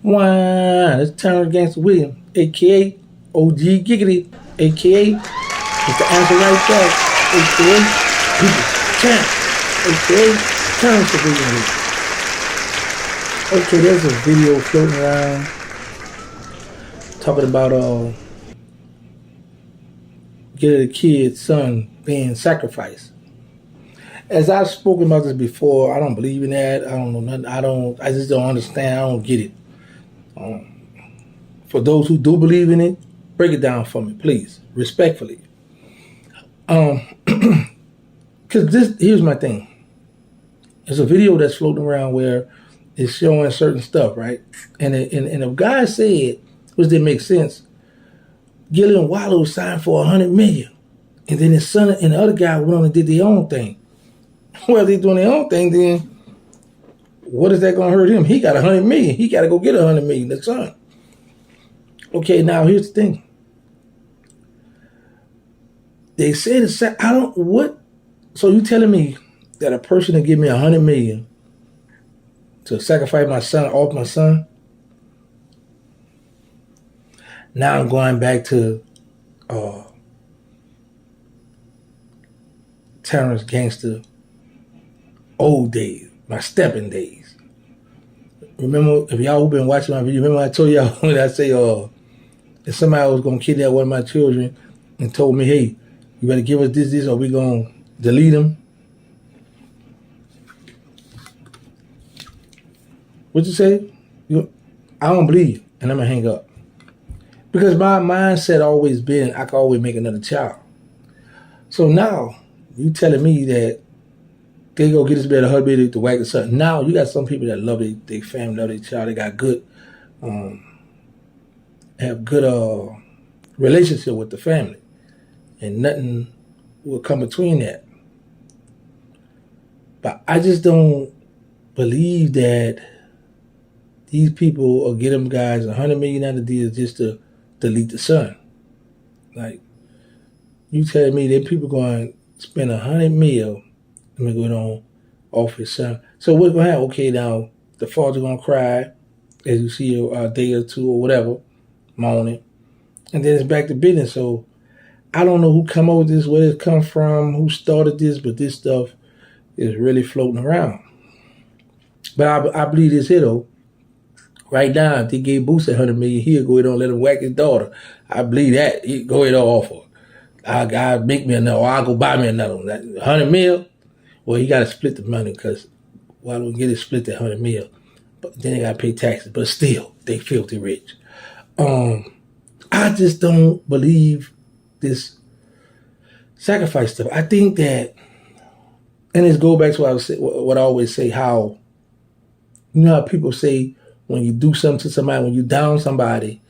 Wow, it's Terrance Gangsta Williams, aka OG Giggity, aka it's the answer right there, aka People Champ, aka Terrance Williams. Okay, there's a video floating around talking about Gillie Da Kid's son being sacrificed. As I've spoken about this before, I don't believe in that. I don't know nothing. I just don't understand. I don't get it. For those who do believe in it, break it down for me, please, respectfully. Because here's my thing. There's a video that's floating around where it's showing certain stuff, right? And a guy said, which didn't make sense, Gillie and Wallow signed for $100 million, and then his son and the other guy went on and did their own thing. Well, they doing their own thing, then what is that going to hurt him? He got $100 million. He got to go get $100 million. The son. Okay, now here's the thing. They said so you telling me that a person to give me $100 million to sacrifice my son off my son? Now I'm going back to Terrance Gangsta old days, my stepping days. Remember, if y'all who been watching my video, remember I told y'all when I say if somebody was gonna kidnap one of my children and told me, hey, you better give us this, or we gonna delete them. What you say? I don't believe you, and I'm gonna hang up. Because my mindset always been I can always make another child. So now you telling me that they go get this man $100 million to whack the son. Now you got some people that love their family, love their child. They got good, have good relationship with the family, and nothing will come between that. But I just don't believe that these people will get them guys $100 million out of the deal just to delete the son. Like, you telling me that people going to spend $100 million and go on off his son. So what's going to happen? Okay, now the father going to cry as you see a day or two or whatever, moaning, and then it's back to business. So I don't know who come up with this, where it come from, who started this, but this stuff is really floating around. But I believe this here though. Right now, if they gave Boosie $100 million, he'll go ahead and let him whack his daughter. I believe that. He'll go ahead and offer. I'll make me another, or I'll go buy me another one. That $100 million, well, he got to split the money because why don't we get it split that $100 million? But then they got to pay taxes. But still, they filthy rich. I just don't believe this sacrifice stuff. I think that, and it's go back to what I always say, how, you know how people say when you do something to somebody, when you down somebody,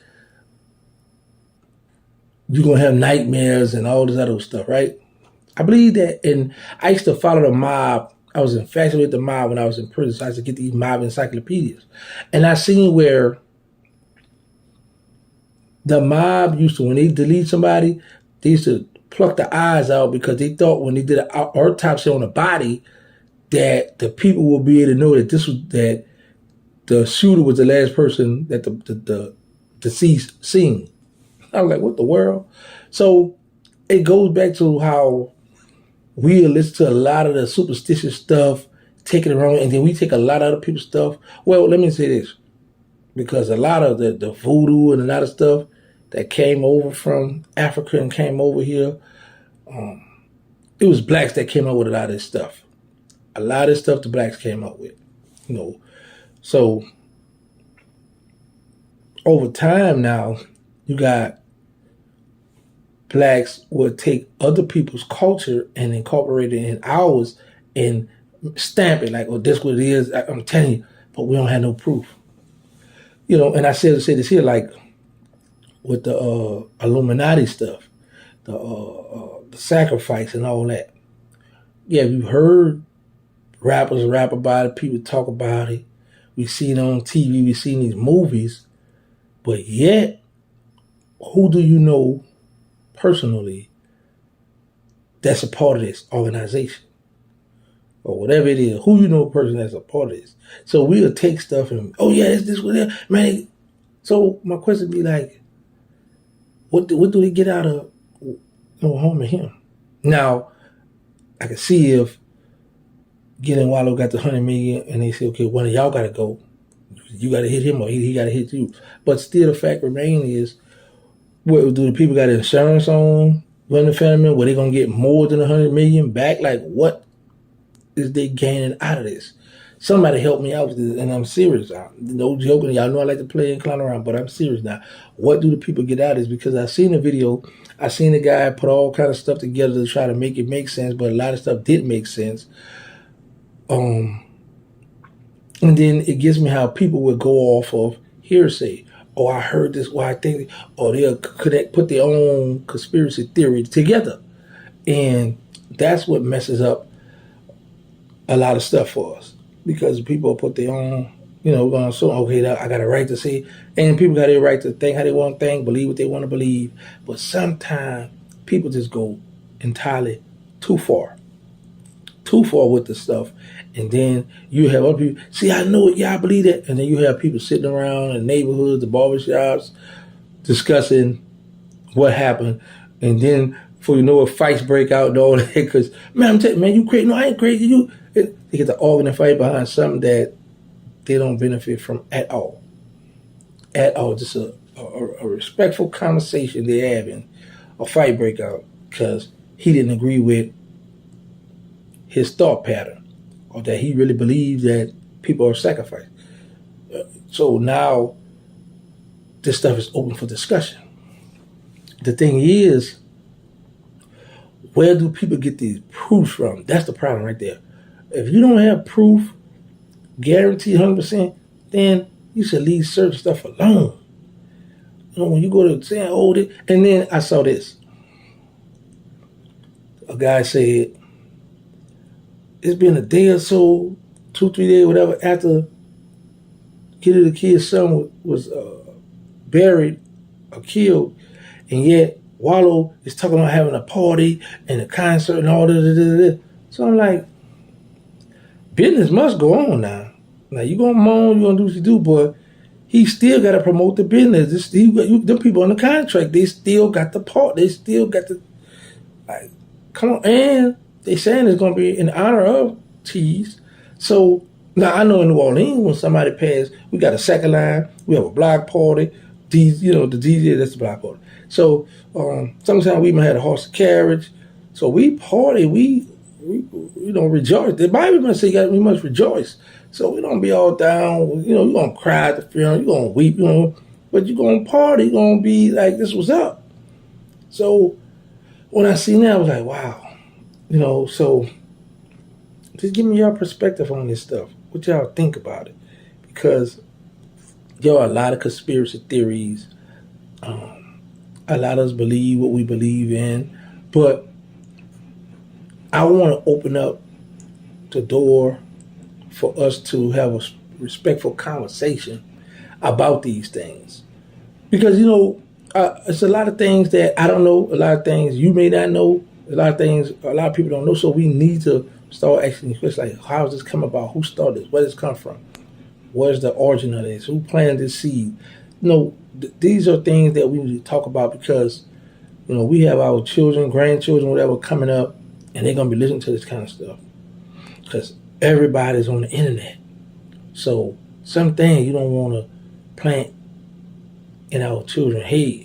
you're going to have nightmares and all this other stuff, right? I believe that, and I used to follow the mob. I was infatuated with the mob when I was in prison, so I used to get these mob encyclopedias. And I seen where the mob used to, when they delete somebody, they used to pluck the eyes out because they thought when they did an autopsy on the body that the people would be able to know that the shooter was the last person that the deceased seen. I was like, what the world? So it goes back to how we listen to a lot of the superstitious stuff, take it around, and then we take a lot of other people's stuff. Well, let me say this, because a lot of the voodoo and a lot of stuff that came over from Africa and came over here, it was blacks that came up with a lot of this stuff. A lot of this stuff the blacks came up with, you know. So over time now, you got blacks will take other people's culture and incorporate it in ours and stamp it like, oh, this what it is. I'm telling you, but we don't have no proof. You know, and I say this here, like with the Illuminati stuff, the sacrifice and all that. Yeah, we've heard rappers rap about it, people talk about it. We've seen it on TV, we've seen these movies, but yet, who do you know personally that's a part of this organization? or whatever it is. Who you know a person that's a part of this? So we'll take stuff and, oh yeah, it's this, whatever, man. So my question be like, what do they get out of harming him? Now, I can see if Gillie and Wallow got the 100 million and they say, okay, one of y'all got to go. You got to hit him or he got to hit you. But still, the fact remains is, what do the people got insurance on running the family? Were they gonna get more than 100 million back? Like, what is they gaining out of this? Somebody help me out with this, and I'm serious. No joking. Y'all know I like to play and clown around, but I'm serious now. What do the people get out of this? Because I seen the video, I seen the guy put all kind of stuff together to try to make it make sense, but a lot of stuff didn't make sense. And then it gives me how people would go off of hearsay. Oh, I heard this, I think, or they'll put their own conspiracy theory together. And that's what messes up a lot of stuff for us. Because people put their own, going so, okay, I got a right to say, and people got a right to think how they want to think, believe what they want to believe. But sometimes people just go entirely too far with the stuff. And then you have other people, see, I know it, yeah, I believe that. And then you have people sitting around in the neighborhoods, the barbershops, discussing what happened. And then, before you know it, fights break out and all that. Because, man, I'm telling you, man, you crazy. No, I ain't crazy. They get to arguing and fight behind something that they don't benefit from at all. At all. Just a respectful conversation they're having. A fight break out because he didn't agree with his thought pattern, or that he really believes that people are sacrificed. So now this stuff is open for discussion. The thing is, where do people get these proofs from? That's the problem right there. If you don't have proof, guaranteed 100%, then you should leave certain stuff alone. When you go to say, oh, and then I saw this. A guy said, it's been a day or so, 2-3 days, whatever, after Gillie Da Kid's son was buried or killed, and yet Wallow is talking about having a party and a concert and all that. So I'm like, business must go on now. Now you gonna moan, you gonna do what you do, but he still got to promote the business. Them people on the contract, they still got the part. They still got the, like, come on, and they saying it's going to be in honor of Tease. So now I know in New Orleans when somebody passed, we got a second line, we have a block party. The DJ, that's the block party. So sometimes we even had a horse and carriage. So we party, we rejoice. The Bible must say we must rejoice. So we don't be all down. You're gonna cry at the funeral, you're gonna weep, but you're gonna party. You're gonna be like, this was up. So when I seen that, I was like, wow. So just give me your perspective on this stuff. What y'all think about it? Because there are a lot of conspiracy theories. A lot of us believe what we believe in. But I want to open up the door for us to have a respectful conversation about these things. Because, it's a lot of things that I don't know. A lot of things you may not know. A lot of things a lot of people don't know, so we need to start asking questions like, how does this come about? Who started this? Where does it come from? Where's the origin of this? Who planted this seed? These are things that we need to talk about because, we have our children, grandchildren, whatever, coming up, and they're going to be listening to this kind of stuff because everybody's on the internet. So some things you don't want to plant in our children's head.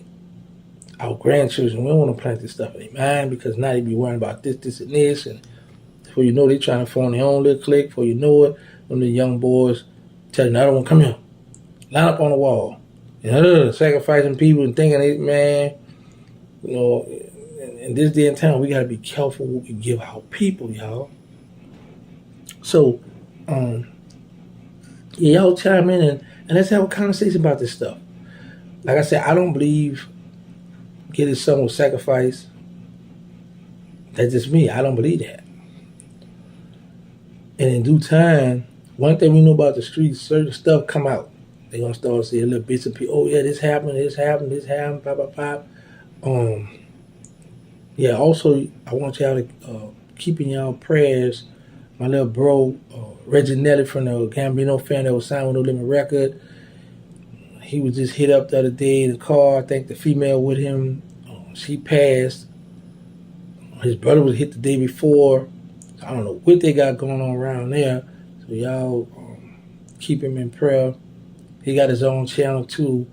Our grandchildren, we don't want to plant this stuff in their mind because now they be worrying about this, and this. And before you know, they trying to form their own little clique. Before you know it, when the young boys tell you, I don't want to come here. Line up on the wall. Sacrificing people and thinking, man, in this day and time, we got to be careful what we give our people, y'all. So, y'all chime in and let's have a conversation about this stuff. Like I said, I don't believe Gillie's son was sacrificed. That's just me. I don't believe that. And in due time, one thing we know about the streets, certain stuff come out. They're going to start seeing little bits of people, oh yeah, this happened, pop. Also, I want y'all to keep in y'all prayers My little bro, Reggie Nelly from the Gambino fan that was signed with No Limit Record. He was just hit up the other day in the car. I think the female with him, she passed. His brother was hit the day before. I don't know what they got going on around there. So y'all keep him in prayer. He got his own channel too.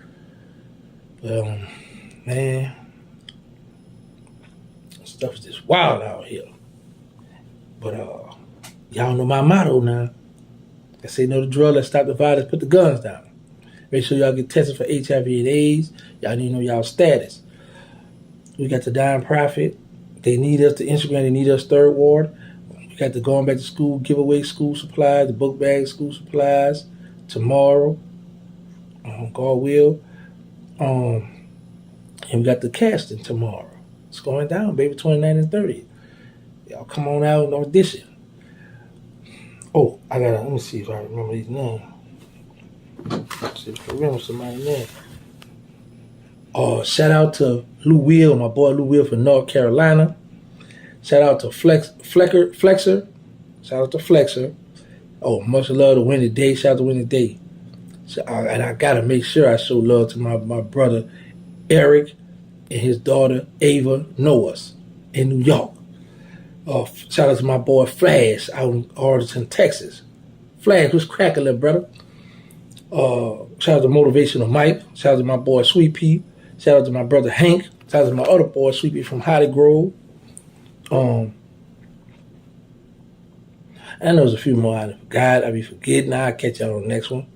Man, stuff is just wild out here. But y'all know my motto now. I say no to drugs, let's stop the violence, put the guns down. Make sure y'all get tested for HIV and AIDS. Y'all need to know y'all status. We got the Dying Prophet. They need us to Instagram. They need us Third Ward. We got the Going Back to School giveaway school supplies, the book bag school supplies tomorrow. God will. And we got the casting tomorrow. It's going down, baby, 29th and 30th. Y'all come on out and audition. Oh, let me see if I remember these names. See if I remember somebody's name. Shout out to Lou Will, my boy Lou Will from North Carolina. Shout out to Flexer. Shout out to Flexer. Oh, much love to Winnie Day. Shout out to Winnie Day. And I gotta make sure I show love to my brother Eric and his daughter Ava Noahs in New York. Shout out to my boy Flash out in Arlington, Texas. Flash, what's cracking, little brother? Shout out to Motivational Mike. Shout out to my boy Sweet Pea. Shout out to my brother Hank. Shout out to my other boy Sweet Pea from Holly Grove. I know there's a few more I forgot. I be forgetting. I'll catch y'all on the next one.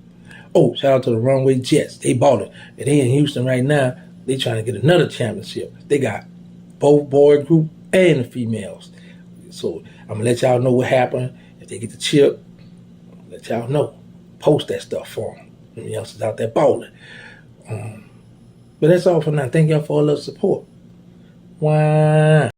Oh, shout out to the Runway Jets. They bought it. And they in Houston right now. They trying to get another championship. They got both boy group and the females. So I'm going to let y'all know what happened. If they get the chip, I'll let y'all know. Post that stuff for them. Them youngsters out there balling. But that's all for now. Thank y'all for all the support. Wow.